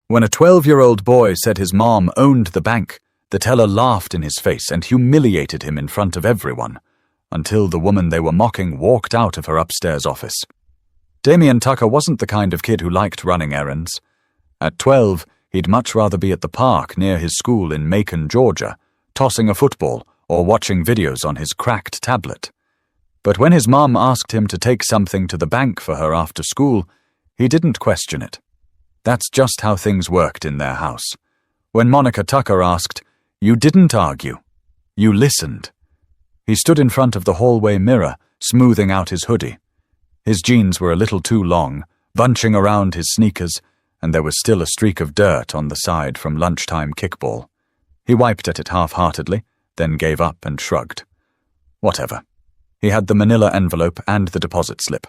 When a 12-year-old boy said his mom owned the bank, the teller laughed in his face and humiliated him in front of everyone, until the woman they were mocking walked out of her upstairs office. Damien Tucker wasn't the kind of kid who liked running errands. At 12, he'd much rather be at the park near his school in Macon, Georgia, tossing a football or watching videos on his cracked tablet. But when his mom asked him to take something to the bank for her after school, he didn't question it. That's just how things worked in their house. When Monica Tucker asked, you didn't argue. You listened. He stood in front of the hallway mirror, smoothing out his hoodie. His jeans were a little too long, bunching around his sneakers, and there was still a streak of dirt on the side from lunchtime kickball. He wiped at it half-heartedly, then gave up and shrugged. Whatever. He had the manila envelope and the deposit slip.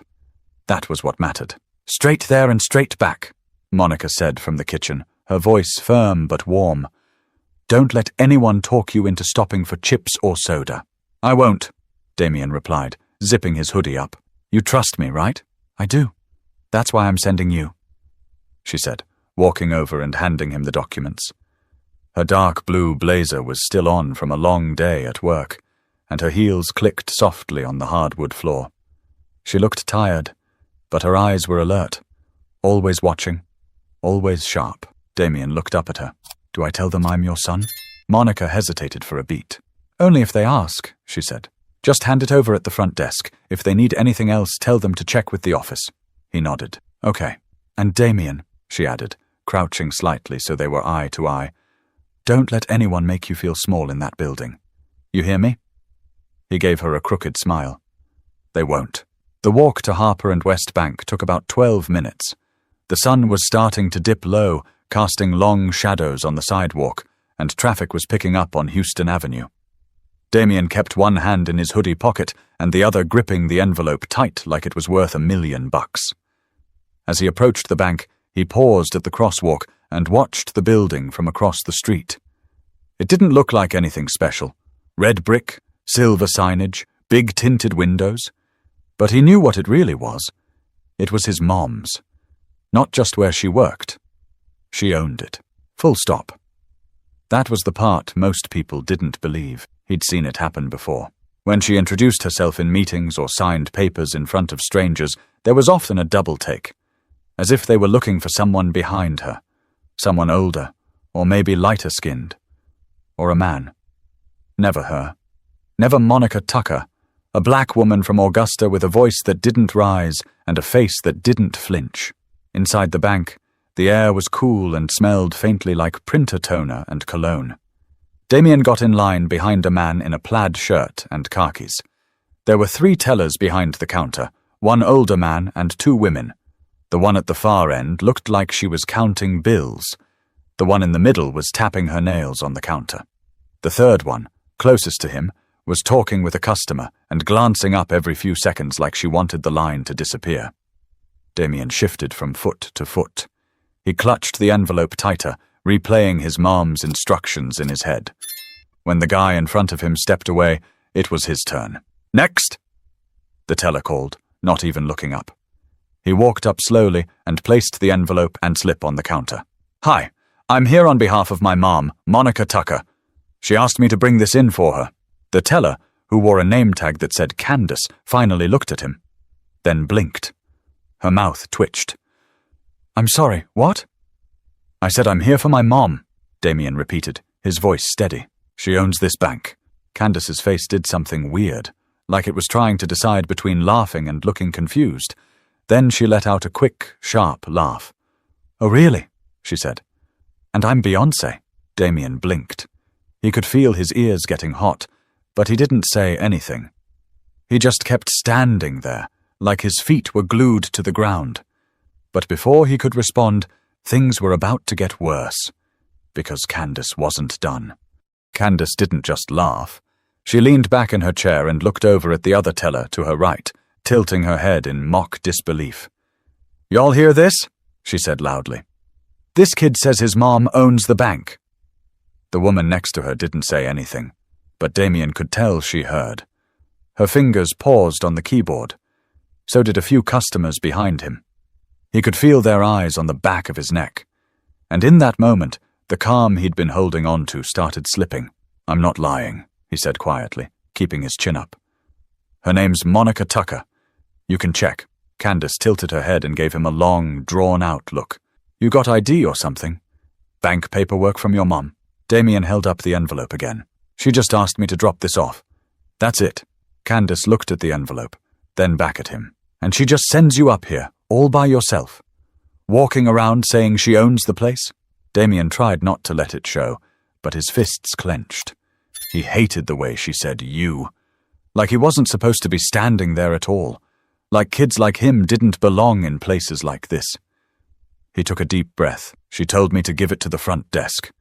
That was what mattered. Straight there and straight back, Monica said from the kitchen, her voice firm but warm. Don't let anyone talk you into stopping for chips or soda. I won't, Damien replied, zipping his hoodie up. You trust me, right? I do. That's why I'm sending you, she said, walking over and handing him the documents. Her dark blue blazer was still on from a long day at work, and her heels clicked softly on the hardwood floor. She looked tired, but her eyes were alert, always watching, always sharp. Damien looked up at her. Do I tell them I'm your son? Monica hesitated for a beat. Only if they ask, she said. Just hand it over at the front desk. If they need anything else, tell them to check with the office. He nodded. Okay. And Damien, she added, crouching slightly so they were eye to eye, don't let anyone make you feel small in that building. You hear me? He gave her a crooked smile. They won't. The walk to Harper and West Bank took about 12 minutes. The sun was starting to dip low, casting long shadows on the sidewalk, and traffic was picking up on Houston Avenue. Damien kept one hand in his hoodie pocket and the other gripping the envelope tight like it was worth $1 million. As he approached the bank, he paused at the crosswalk and watched the building from across the street. It didn't look like anything special. Red brick, silver signage, big tinted windows. But he knew what it really was. It was his mom's. Not just where she worked. She owned it. Full stop. That was the part most people didn't believe. He'd seen it happen before. When she introduced herself in meetings or signed papers in front of strangers, there was often a double take, as if they were looking for someone behind her, someone older, or maybe lighter-skinned, or a man. Never her. Never Monica Tucker, a black woman from Augusta with a voice that didn't rise and a face that didn't flinch. Inside the bank, the air was cool and smelled faintly like printer toner and cologne. Damien got in line behind a man in a plaid shirt and khakis. There were 3 tellers behind the counter, 1 older man and 2 women. The one at the far end looked like she was counting bills. The one in the middle was tapping her nails on the counter. The third one, closest to him, was talking with a customer and glancing up every few seconds like she wanted the line to disappear. Damien shifted from foot to foot. He clutched the envelope tighter, replaying his mom's instructions in his head. When the guy in front of him stepped away, it was his turn. Next! The teller called, not even looking up. He walked up slowly and placed the envelope and slip on the counter. Hi, I'm here on behalf of my mom, Monica Tucker. She asked me to bring this in for her. The teller, who wore a name tag that said Candace, finally looked at him, then blinked. Her mouth twitched. I'm sorry, what? I said I'm here for my mom, Damien repeated, his voice steady. She owns this bank. Candace's face did something weird, like it was trying to decide between laughing and looking confused. Then she let out a quick, sharp laugh. Oh, really? She said. And I'm Beyoncé. Damien blinked. He could feel his ears getting hot, but he didn't say anything. He just kept standing there, like his feet were glued to the ground. But before he could respond, things were about to get worse, because Candace wasn't done. Candace didn't just laugh. She leaned back in her chair and looked over at the other teller to her right, tilting her head in mock disbelief. Y'all hear this? She said loudly. This kid says his mom owns the bank. The woman next to her didn't say anything, but Damien could tell she heard. Her fingers paused on the keyboard. So did a few customers behind him. He could feel their eyes on the back of his neck. And in that moment, the calm he'd been holding on to started slipping. "I'm not lying," he said quietly, keeping his chin up. "Her name's Monica Tucker. You can check." Candace tilted her head and gave him a long, drawn-out look. "You got ID or something? Bank paperwork from your mom?" Damien held up the envelope again. "She just asked me to drop this off. That's it." Candace looked at the envelope, then back at him. "And she just sends you up here, all by yourself, walking around saying she owns the place?" Damien tried not to let it show, but his fists clenched. He hated the way she said "you," like he wasn't supposed to be standing there at all, like kids like him didn't belong in places like this. He took a deep breath. "She told me to give it to the front desk.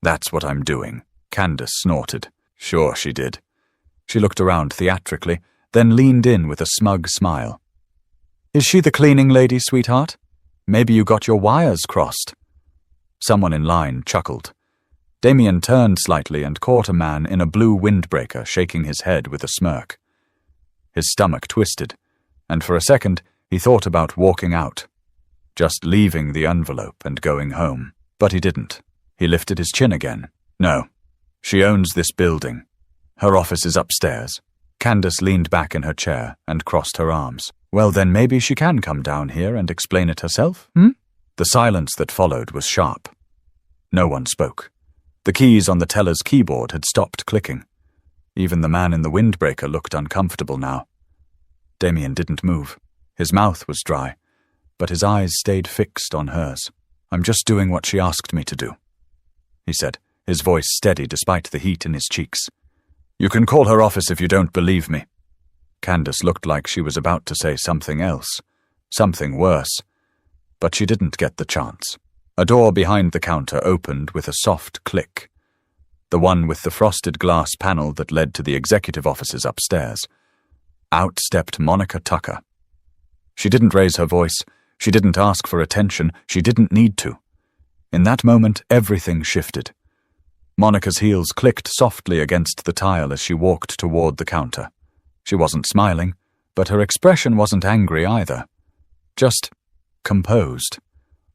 That's what I'm doing." Candace snorted. "Sure she did." She looked around theatrically, then leaned in with a smug smile. "Is she the cleaning lady, sweetheart? Maybe you got your wires crossed." Someone in line chuckled. Damien turned slightly and caught a man in a blue windbreaker shaking his head with a smirk. His stomach twisted, and for a second he thought about walking out, just leaving the envelope and going home. But he didn't. He lifted his chin again. "No, she owns this building. Her office is upstairs." Candace leaned back in her chair and crossed her arms. "Well, then maybe she can come down here and explain it herself, The silence that followed was sharp. No one spoke. The keys on the teller's keyboard had stopped clicking. Even the man in the windbreaker looked uncomfortable now. Damien didn't move. His mouth was dry, but his eyes stayed fixed on hers. "I'm just doing what she asked me to do," he said, his voice steady despite the heat in his cheeks. "You can call her office if you don't believe me." Candace looked like she was about to say something else, something worse, but she didn't get the chance. A door behind the counter opened with a soft click, the one with the frosted glass panel that led to the executive offices upstairs. Out stepped Monica Tucker. She didn't raise her voice, she didn't ask for attention, she didn't need to. In that moment, everything shifted. Monica's heels clicked softly against the tile as she walked toward the counter. She wasn't smiling, but her expression wasn't angry either. Just composed,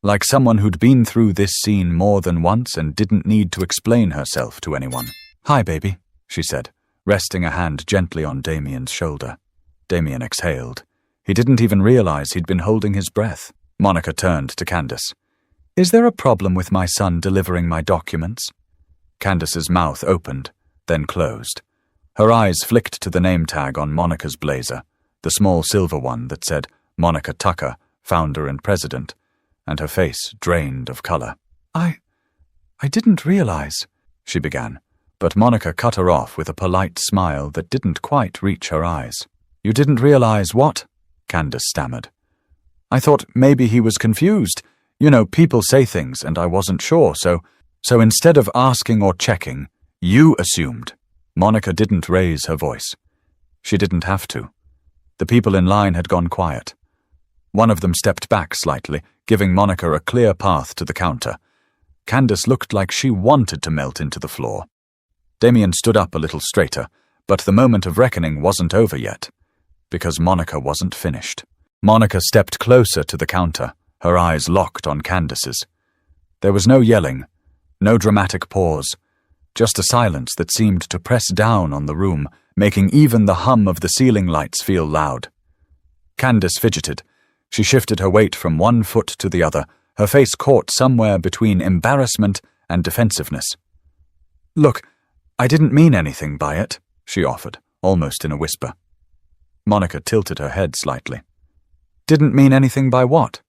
like someone who'd been through this scene more than once and didn't need to explain herself to anyone. "Hi, baby," she said, resting a hand gently on Damien's shoulder. Damien exhaled. He didn't even realize he'd been holding his breath. Monica turned to Candace. "Is there a problem with my son delivering my documents?" Candace's mouth opened, then closed. Her eyes flicked to the name tag on Monica's blazer, the small silver one that said Monica Tucker, founder and president, and her face drained of color. I didn't realize," she began, but Monica cut her off with a polite smile that didn't quite reach her eyes. "You didn't realize what?" Candace stammered. "I thought maybe he was confused. You know, people say things and I wasn't sure, so instead of asking or checking, you assumed." Monica didn't raise her voice. She didn't have to. The people in line had gone quiet. One of them stepped back slightly, giving Monica a clear path to the counter. Candace looked like she wanted to melt into the floor. Damien stood up a little straighter, but the moment of reckoning wasn't over yet, because Monica wasn't finished. Monica stepped closer to the counter, her eyes locked on Candace's. There was no yelling, no dramatic pause, just a silence that seemed to press down on the room, making even the hum of the ceiling lights feel loud. Candace fidgeted. She shifted her weight from one foot to the other, her face caught somewhere between embarrassment and defensiveness. "Look, I didn't mean anything by it," she offered, almost in a whisper. Monica tilted her head slightly. "Didn't mean anything by what?"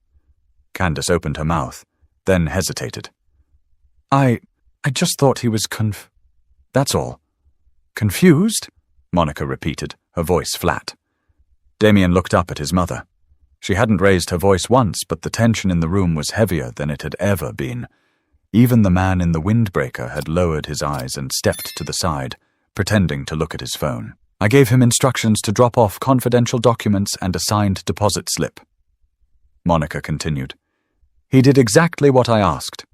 Candace opened her mouth, then hesitated. I just thought he was that's all." "Confused?" Monica repeated, her voice flat. Damien looked up at his mother. She hadn't raised her voice once, but the tension in the room was heavier than it had ever been. Even the man in the windbreaker had lowered his eyes and stepped to the side, pretending to look at his phone. "I gave him instructions to drop off confidential documents and a signed deposit slip," Monica continued. "He did exactly what I asked.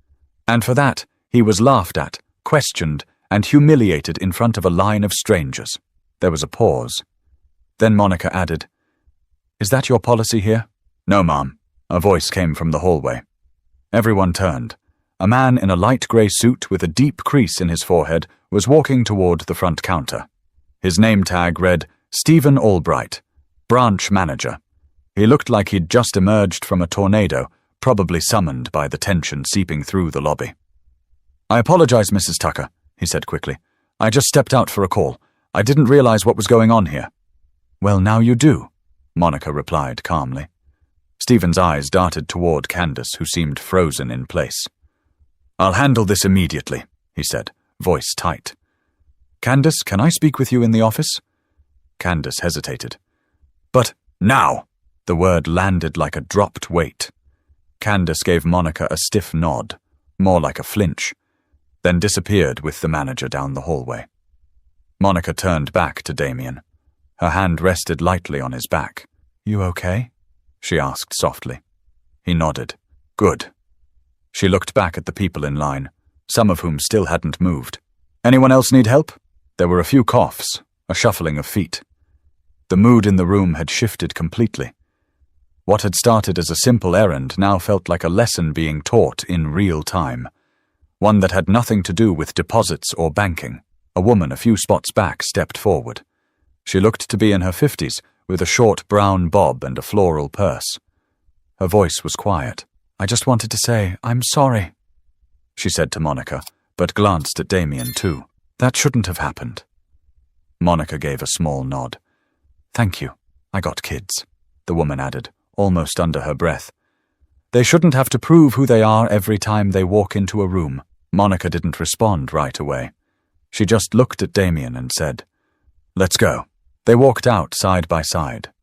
And for that, he was laughed at, questioned, and humiliated in front of a line of strangers." There was a pause. Then Monica added, "Is that your policy here?" "No, Mom," a voice came from the hallway. Everyone turned. A man in a light grey suit with a deep crease in his forehead was walking toward the front counter. His name tag read Stephen Albright, branch manager. He looked like he'd just emerged from a tornado, probably summoned by the tension seeping through the lobby. "I apologize, Mrs. Tucker," he said quickly. "I just stepped out for a call. I didn't realize what was going on here." "Well, now you do," Monica replied calmly. Stephen's eyes darted toward Candace, who seemed frozen in place. "I'll handle this immediately," he said, voice tight. "Candace, can I speak with you in the office?" Candace hesitated. "But now!" The word landed like a dropped weight. Candace gave Monica a stiff nod, more like a flinch, then disappeared with the manager down the hallway. Monica turned back to Damien. Her hand rested lightly on his back. "You okay?" she asked softly. He nodded. "Good." She looked back at the people in line, some of whom still hadn't moved. "Anyone else need help?" There were a few coughs, a shuffling of feet. The mood in the room had shifted completely. What had started as a simple errand now felt like a lesson being taught in real time, one that had nothing to do with deposits or banking. A woman a few spots back stepped forward. She looked to be in her 50s, with a short brown bob and a floral purse. Her voice was quiet. "I just wanted to say, I'm sorry," she said to Monica, but glanced at Damien too. "That shouldn't have happened." Monica gave a small nod. "Thank you. I got kids," the woman added, almost under her breath. "They shouldn't have to prove who they are every time they walk into a room." Monica didn't respond right away. She just looked at Damien and said, "Let's go." They walked out side by side.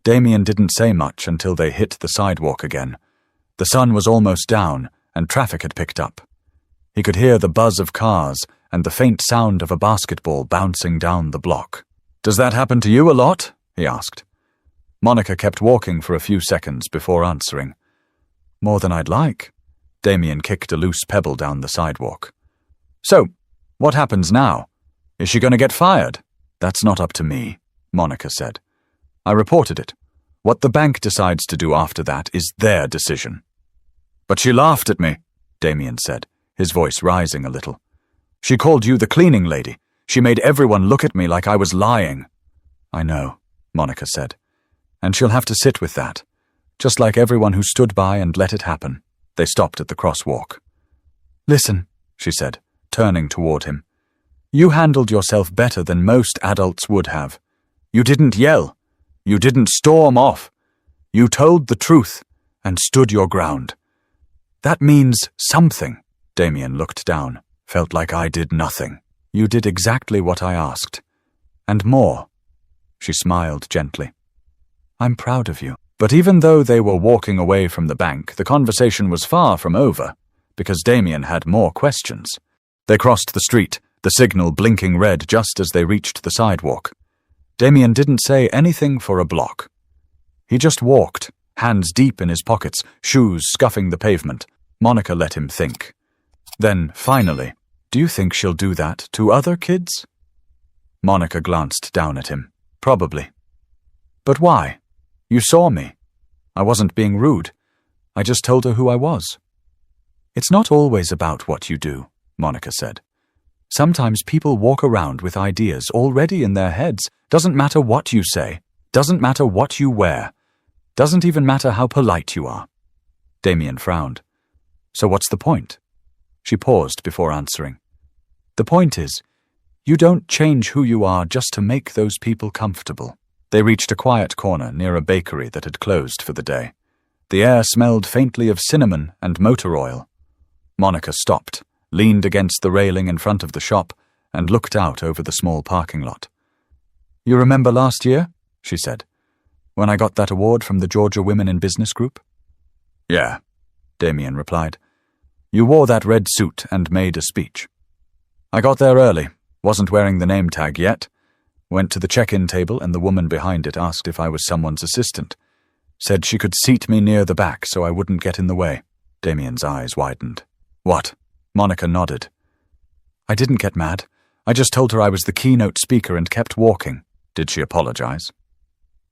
Damien didn't say much until they hit the sidewalk again. The sun was almost down, and traffic had picked up. He could hear the buzz of cars and the faint sound of a basketball bouncing down the block. "Does that happen to you a lot?" he asked. Monica kept walking for a few seconds before answering. "More than I'd like." Damien kicked a loose pebble down the sidewalk. "So, what happens now? Is she going to get fired?" "That's not up to me," Monica said. "I reported it. What the bank decides to do after that is their decision." "But she laughed at me," Damien said, his voice rising a little. "She called you the cleaning lady. She made everyone look at me like I was lying." "I know," Monica said. "And she'll have to sit with that, just like everyone who stood by and let it happen." They stopped at the crosswalk. "Listen," she said, turning toward him. "You handled yourself better than most adults would have. You didn't yell. You didn't storm off. You told the truth and stood your ground. That means something." Damien looked down. "Felt like I did nothing. You did exactly what I asked. And more." She smiled gently. "I'm proud of you." But even though they were walking away from the bank, the conversation was far from over, because Damien had more questions. They crossed the street, the signal blinking red just as they reached the sidewalk. Damien didn't say anything for a block. He just walked, hands deep in his pockets, shoes scuffing the pavement. Monica let him think. Then, finally, "Do you think she'll do that to other kids?" Monica glanced down at him. "Probably." "But why? You saw me. I wasn't being rude. I just told her who I was." "It's not always about what you do," Monica said. "Sometimes people walk around with ideas already in their heads. Doesn't matter what you say. Doesn't matter what you wear. Doesn't even matter how polite you are." Damien frowned. "So what's the point?" She paused before answering. "The point is, you don't change who you are just to make those people comfortable." They reached a quiet corner near a bakery that had closed for the day. The air smelled faintly of cinnamon and motor oil. Monica stopped, leaned against the railing in front of the shop, and looked out over the small parking lot. "You remember last year?" she said, "when I got that award from the Georgia Women in Business Group?" "Yeah," Damien replied. "You wore that red suit and made a speech." "I got there early, wasn't wearing the name tag yet. Went to the check-in table and the woman behind it asked if I was someone's assistant. Said she could seat me near the back so I wouldn't get in the way." Damien's eyes widened. "What?" Monica nodded. "I didn't get mad. I just told her I was the keynote speaker and kept walking." "Did she apologize?"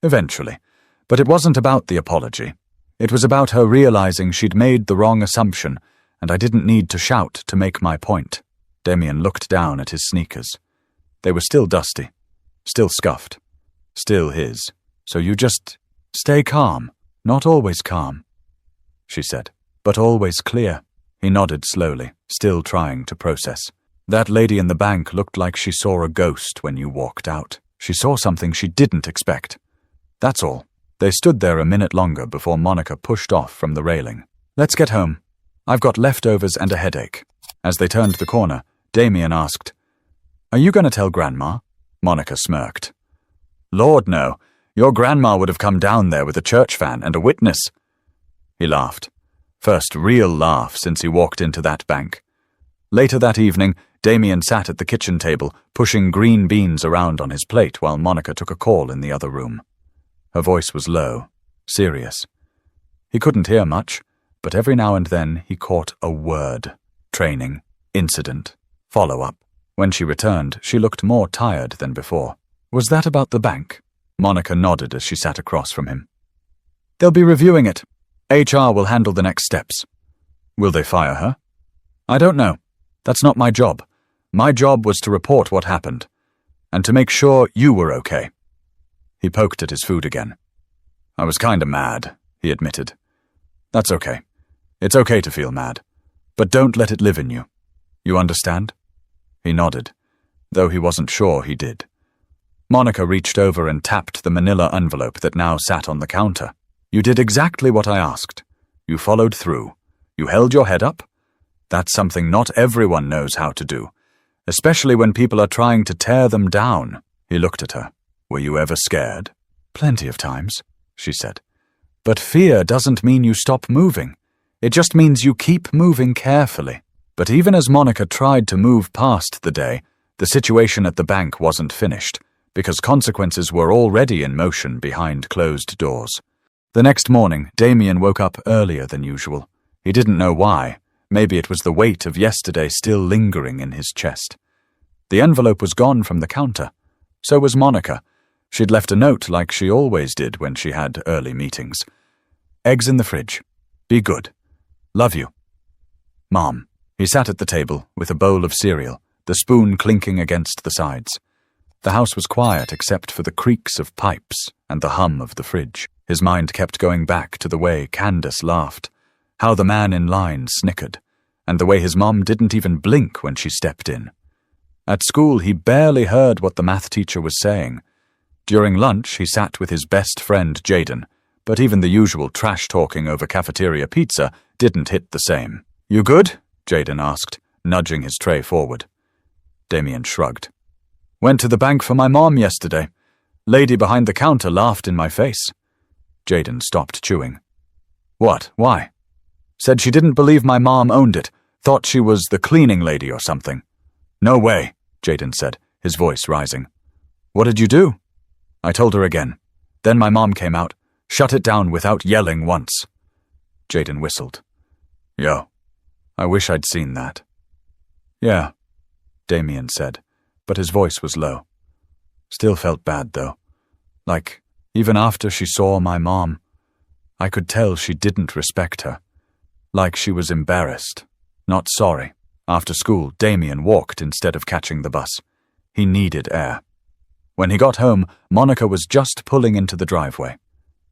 "Eventually. But it wasn't about the apology. It was about her realizing she'd made the wrong assumption and I didn't need to shout to make my point. Damien looked down at his sneakers. They were still dusty, still scuffed, still his. So you just stay calm, not always calm, she said, but always clear. He nodded slowly, still trying to process. That lady in the bank looked like she saw a ghost when you walked out. She saw something she didn't expect. That's all. They stood there a minute longer before Monica pushed off from the railing. Let's get home. I've got leftovers and a headache. As they turned the corner, Damien asked, Are you going to tell Grandma? Monica smirked. Lord, no. Your grandma would have come down there with a church fan and a witness. He laughed. First real laugh since he walked into that bank. Later that evening, Damien sat at the kitchen table, pushing green beans around on his plate while Monica took a call in the other room. Her voice was low, serious. He couldn't hear much, but every now and then he caught a word. Training, incident, follow-up. When she returned, she looked more tired than before. Was that about the bank? Monica nodded as she sat across from him. They'll be reviewing it. HR will handle the next steps. Will they fire her? I don't know. That's not my job. My job was to report what happened, and to make sure you were okay. He poked at his food again. I was kinda mad, he admitted. That's okay. It's okay to feel mad, but don't let it live in you. You understand? He nodded, though he wasn't sure he did. Monica reached over and tapped the manila envelope that now sat on the counter. You did exactly what I asked. You followed through. You held your head up. That's something not everyone knows how to do, especially when people are trying to tear them down. He looked at her. Were you ever scared? Plenty of times, she said. But fear doesn't mean you stop moving. It just means you keep moving carefully. But even as Monica tried to move past the day, the situation at the bank wasn't finished, because consequences were already in motion behind closed doors. The next morning, Damien woke up earlier than usual. He didn't know why. Maybe it was the weight of yesterday still lingering in his chest. The envelope was gone from the counter. So was Monica. She'd left a note like she always did when she had early meetings. Eggs in the fridge. Be good. Love you. Mom. He sat at the table with a bowl of cereal, the spoon clinking against the sides. The house was quiet except for the creaks of pipes and the hum of the fridge. His mind kept going back to the way Candace laughed, how the man in line snickered, and the way his mom didn't even blink when she stepped in. At school, he barely heard what the math teacher was saying. During lunch, he sat with his best friend Jaden, but even the usual trash-talking over cafeteria pizza didn't hit the same. You good? Jaden asked, nudging his tray forward. Damien shrugged. Went to the bank for my mom yesterday. Lady behind the counter laughed in my face. Jaden stopped chewing. What? Why? Said she didn't believe my mom owned it, thought she was the cleaning lady or something. No way, Jaden said, his voice rising. What did you do? I told her again. Then my mom came out, shut it down without yelling once. Jaden whistled. Yo, I wish I'd seen that. Yeah, Damien said, but his voice was low. Still felt bad, though. Like, even after she saw my mom, I could tell she didn't respect her. Like she was embarrassed, not sorry. After school, Damien walked instead of catching the bus. He needed air. When he got home, Monica was just pulling into the driveway.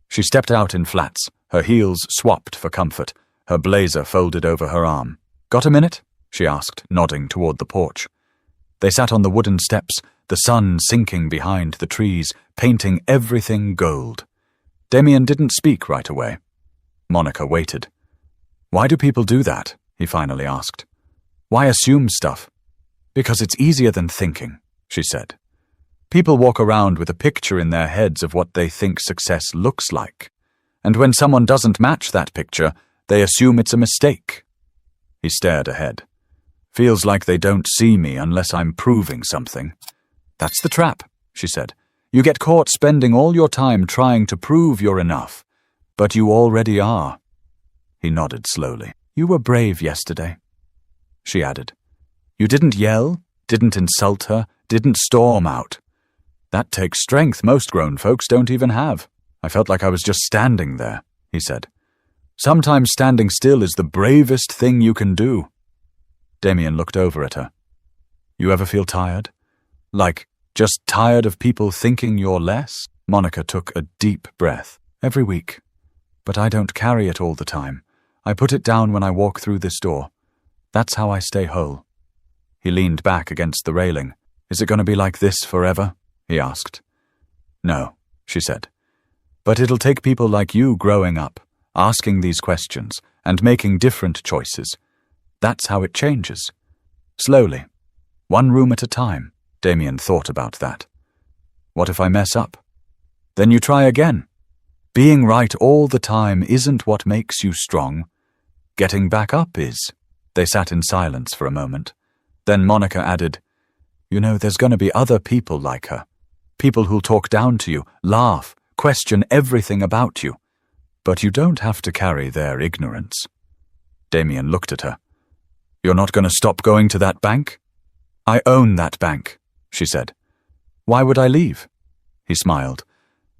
She stepped out in flats, her heels swapped for comfort, her blazer folded over her arm. Got a minute? She asked, nodding toward the porch. They sat on the wooden steps, the sun sinking behind the trees, painting everything gold. Damien didn't speak right away. Monica waited. Why do people do that? He finally asked. Why assume stuff? Because it's easier than thinking, she said. People walk around with a picture in their heads of what they think success looks like. And when someone doesn't match that picture, they assume it's a mistake. He stared ahead. Feels like they don't see me unless I'm proving something. That's the trap, she said. You get caught spending all your time trying to prove you're enough. But you already are. He nodded slowly. You were brave yesterday. She added. You didn't yell, didn't insult her, didn't storm out. That takes strength most grown folks don't even have. I felt like I was just standing there, he said. Sometimes standing still is the bravest thing you can do." Damien looked over at her. "You ever feel tired? Like, just tired of people thinking you're less?" Monica took a deep breath. "Every week. But I don't carry it all the time. I put it down when I walk through this door. That's how I stay whole." He leaned back against the railing. "Is it going to be like this forever?" he asked. "No," she said. "But it'll take people like you growing up, asking these questions, and making different choices. That's how it changes. Slowly. One room at a time." Damien thought about that. "What if I mess up? Then you try again. Being right all the time isn't what makes you strong. Getting back up is." They sat in silence for a moment. Then Monica added, "You know, there's going to be other people like her. People who'll talk down to you, laugh, question everything about you. But you don't have to carry their ignorance." Damien looked at her. "You're not going to stop going to that bank?" "I own that bank," she said. "Why would I leave?" He smiled.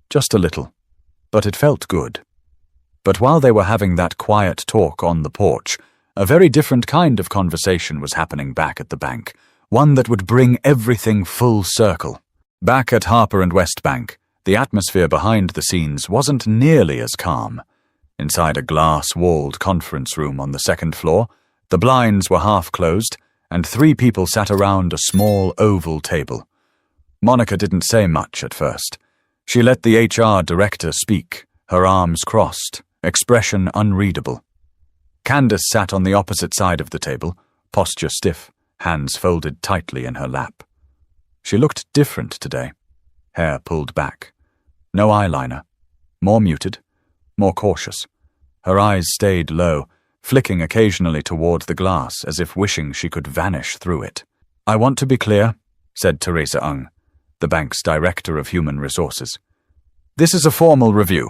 "Just a little. But it felt good." But while they were having that quiet talk on the porch, a very different kind of conversation was happening back at the bank, one that would bring everything full circle. Back at Harper and West Bank, the atmosphere behind the scenes wasn't nearly as calm. Inside a glass-walled conference room on the second floor, the blinds were half-closed, and 3 people sat around a small oval table. Monica didn't say much at first. She let the HR director speak, her arms crossed, expression unreadable. Candace sat on the opposite side of the table, posture stiff, hands folded tightly in her lap. She looked different today. Hair pulled back. No eyeliner. More muted, more cautious. Her eyes stayed low, flicking occasionally toward the glass as if wishing she could vanish through it. "I want to be clear," said Teresa Ung, the bank's Director of Human Resources. "This is a formal review.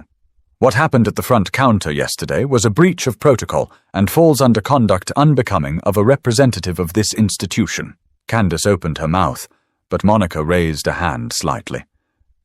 What happened at the front counter yesterday was a breach of protocol and falls under conduct unbecoming of a representative of this institution." Candace opened her mouth, but Monica raised a hand slightly.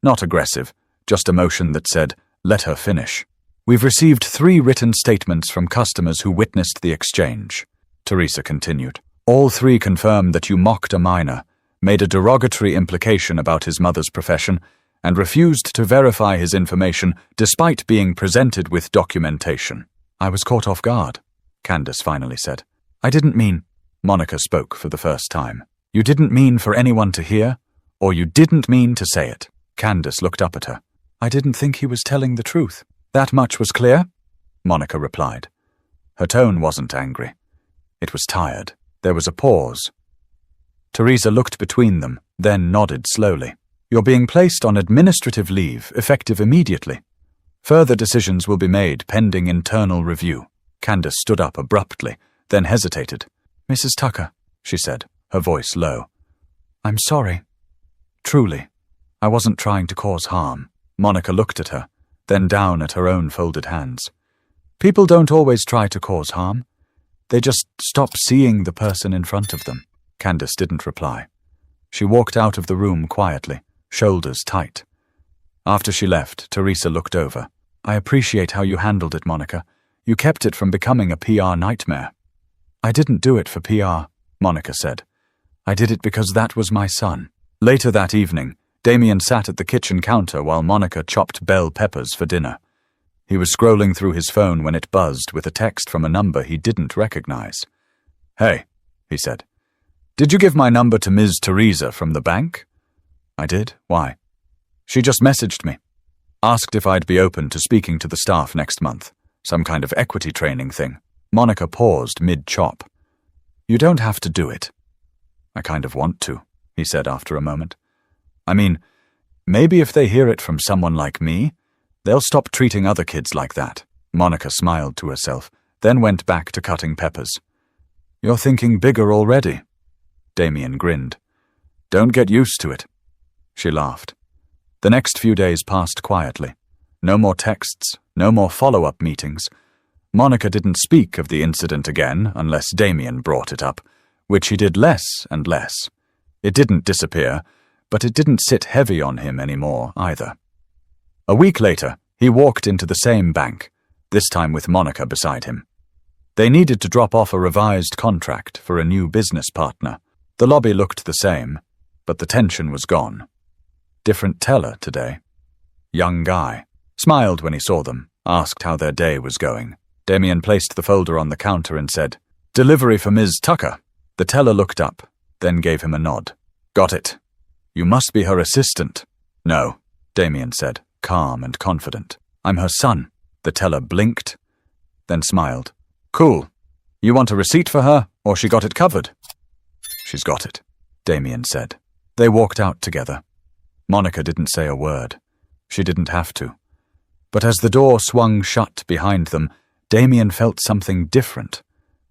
Not aggressive, just a motion that said, "Let her finish." "We've received 3 written statements from customers who witnessed the exchange," Teresa continued. "All 3 confirm that you mocked a minor, made a derogatory implication about his mother's profession, and refused to verify his information despite being presented with documentation." "I was caught off guard," Candace finally said. "I didn't mean—" Monica spoke for the first time. "You didn't mean for anyone to hear, or you didn't mean to say it." Candace looked up at her. "I didn't think he was telling the truth." "That much was clear?" Monica replied. Her tone wasn't angry. It was tired. There was a pause. Teresa looked between them, then nodded slowly. "You're being placed on administrative leave, effective immediately. Further decisions will be made pending internal review." Candace stood up abruptly, then hesitated. "Mrs. Tucker," she said, her voice low. "I'm sorry. Truly. I wasn't trying to cause harm." Monica looked at her, then down at her own folded hands. "People don't always try to cause harm. They just stop seeing the person in front of them." Candace didn't reply. She walked out of the room quietly, shoulders tight. After she left, Teresa looked over. "I appreciate how you handled it, Monica. You kept it from becoming a PR nightmare." "I didn't do it for PR," Monica said. "I did it because that was my son." Later that evening, Damien sat at the kitchen counter while Monica chopped bell peppers for dinner. He was scrolling through his phone when it buzzed with a text from a number he didn't recognize. "Hey," he said. "Did you give my number to Ms. Teresa from the bank?" "I did. Why?" "She just messaged me. Asked if I'd be open to speaking to the staff next month. Some kind of equity training thing." Monica paused mid-chop. "You don't have to do it." "I kind of want to," he said after a moment. "I mean, maybe if they hear it from someone like me, they'll stop treating other kids like that." Monica smiled to herself, then went back to cutting peppers. "You're thinking bigger already." Damien grinned. "Don't get used to it." She laughed. The next few days passed quietly. No more texts, no more follow-up meetings. Monica didn't speak of the incident again unless Damien brought it up, which he did less and less. It didn't disappear, but it didn't sit heavy on him anymore either. A week later, he walked into the same bank. this time with Monica beside him. They needed to drop off a revised contract for a new business partner. The lobby looked the same, but the tension was gone. Different teller today. Young guy. Smiled when he saw them, asked how their day was going. Damien placed the folder on the counter and said, "Delivery for Ms. Tucker." The teller looked up, then gave him a nod. "Got it. You must be her assistant." "No," Damien said, calm and confident. "I'm her son." The teller blinked, then smiled. "Cool. You want a receipt for her, or she got it covered?" "She's got it," Damien said. They walked out together. Monica didn't say a word. She didn't have to. But as the door swung shut behind them, Damien felt something different.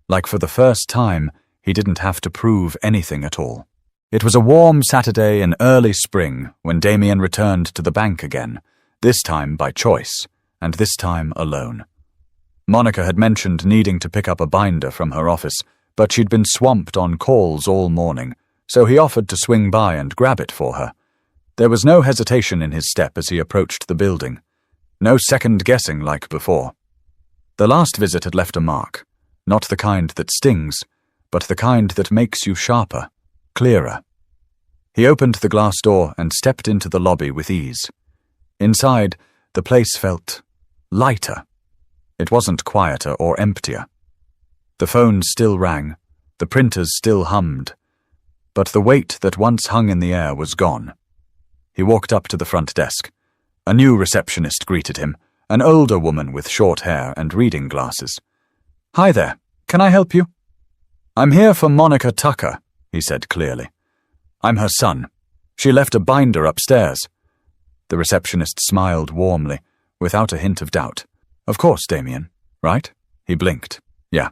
Like for the first time, he didn't have to prove anything at all. It was a warm Saturday in early spring when Damien returned to the bank again, this time by choice, and this time alone. Monica had mentioned needing to pick up a binder from her office, but she'd been swamped on calls all morning, so he offered to swing by and grab it for her. There was no hesitation in his step as he approached the building. No second-guessing like before. The last visit had left a mark, not the kind that stings, but the kind that makes you sharper, clearer. He opened the glass door and stepped into the lobby with ease. Inside, the place felt lighter. It wasn't quieter or emptier. The phones still rang, the printers still hummed, but the weight that once hung in the air was gone. He walked up to the front desk. A new receptionist greeted him, an older woman with short hair and reading glasses. "Hi there, can I help you?" "I'm here for Monica Tucker," he said clearly. "I'm her son. She left a binder upstairs." The receptionist smiled warmly, without a hint of doubt. "Of course, Damien, right?" He blinked. "Yeah."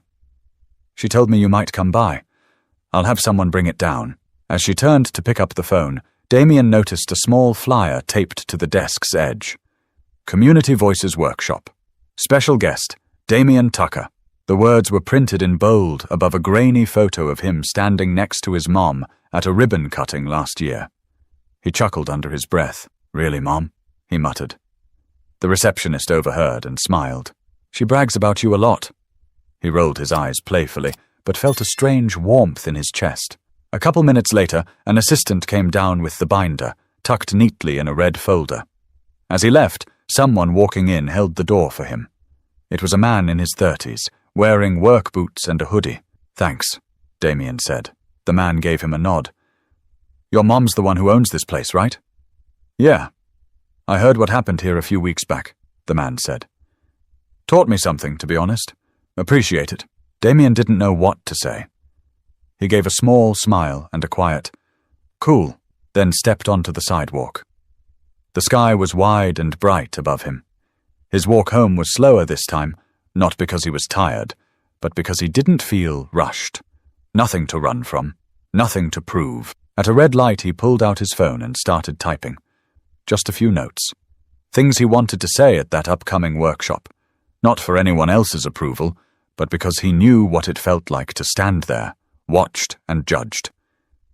"She told me you might come by. I'll have someone bring it down." As she turned to pick up the phone, Damien noticed a small flyer taped to the desk's edge. Community Voices Workshop. Special guest, Damien Tucker. The words were printed in bold above a grainy photo of him standing next to his mom at a ribbon cutting last year. He chuckled under his breath. "Really, Mom?" he muttered. The receptionist overheard and smiled. "She brags about you a lot." He rolled his eyes playfully, but felt a strange warmth in his chest. A couple minutes later, an assistant came down with the binder, tucked neatly in a red folder. As he left, someone walking in held the door for him. It was a man in his 30s, wearing work boots and a hoodie. "Thanks," Damien said. The man gave him a nod. "Your mom's the one who owns this place, right?" "Yeah. I heard what happened here a few weeks back," the man said. "Taught me something, to be honest. Appreciate it." Damien didn't know what to say. He gave a small smile and a quiet, "Cool," then stepped onto the sidewalk. The sky was wide and bright above him. His walk home was slower this time, not because he was tired, but because he didn't feel rushed. Nothing to run from, nothing to prove. At a red light he pulled out his phone and started typing. Just a few notes. Things he wanted to say at that upcoming workshop. Not for anyone else's approval, but because he knew what it felt like to stand there, watched and judged.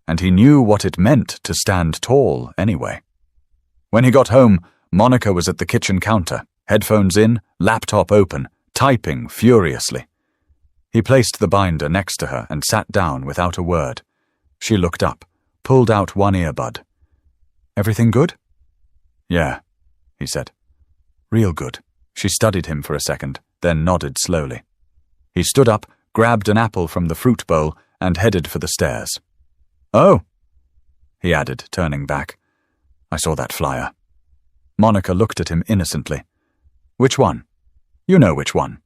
And he knew what it meant to stand tall anyway. When he got home, Monica was at the kitchen counter, headphones in, laptop open, typing furiously. He placed the binder next to her and sat down without a word. She looked up, pulled out one earbud. "Everything good?" "Yeah," he said. "Real good." She studied him for a second, then nodded slowly. He stood up, grabbed an apple from the fruit bowl, and headed for the stairs. "Oh," he added, turning back. "I saw that flyer." Monica looked at him innocently. "Which one?" "You know which one."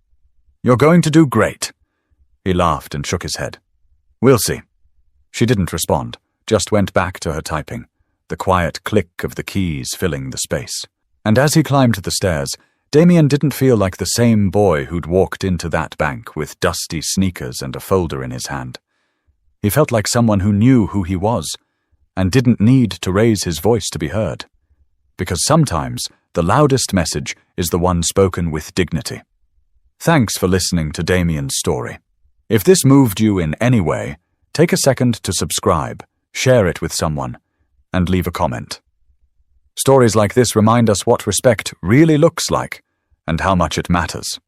"You're going to do great." He laughed and shook his head. "We'll see." She didn't respond, just went back to her typing, the quiet click of the keys filling the space. And as he climbed the stairs, Damien didn't feel like the same boy who'd walked into that bank with dusty sneakers and a folder in his hand. He felt like someone who knew who he was, and didn't need to raise his voice to be heard. Because sometimes the loudest message is the one spoken with dignity. Thanks for listening to Damien's story. If this moved you in any way, take a second to subscribe, share it with someone, and leave a comment. Stories like this remind us what respect really looks like and how much it matters.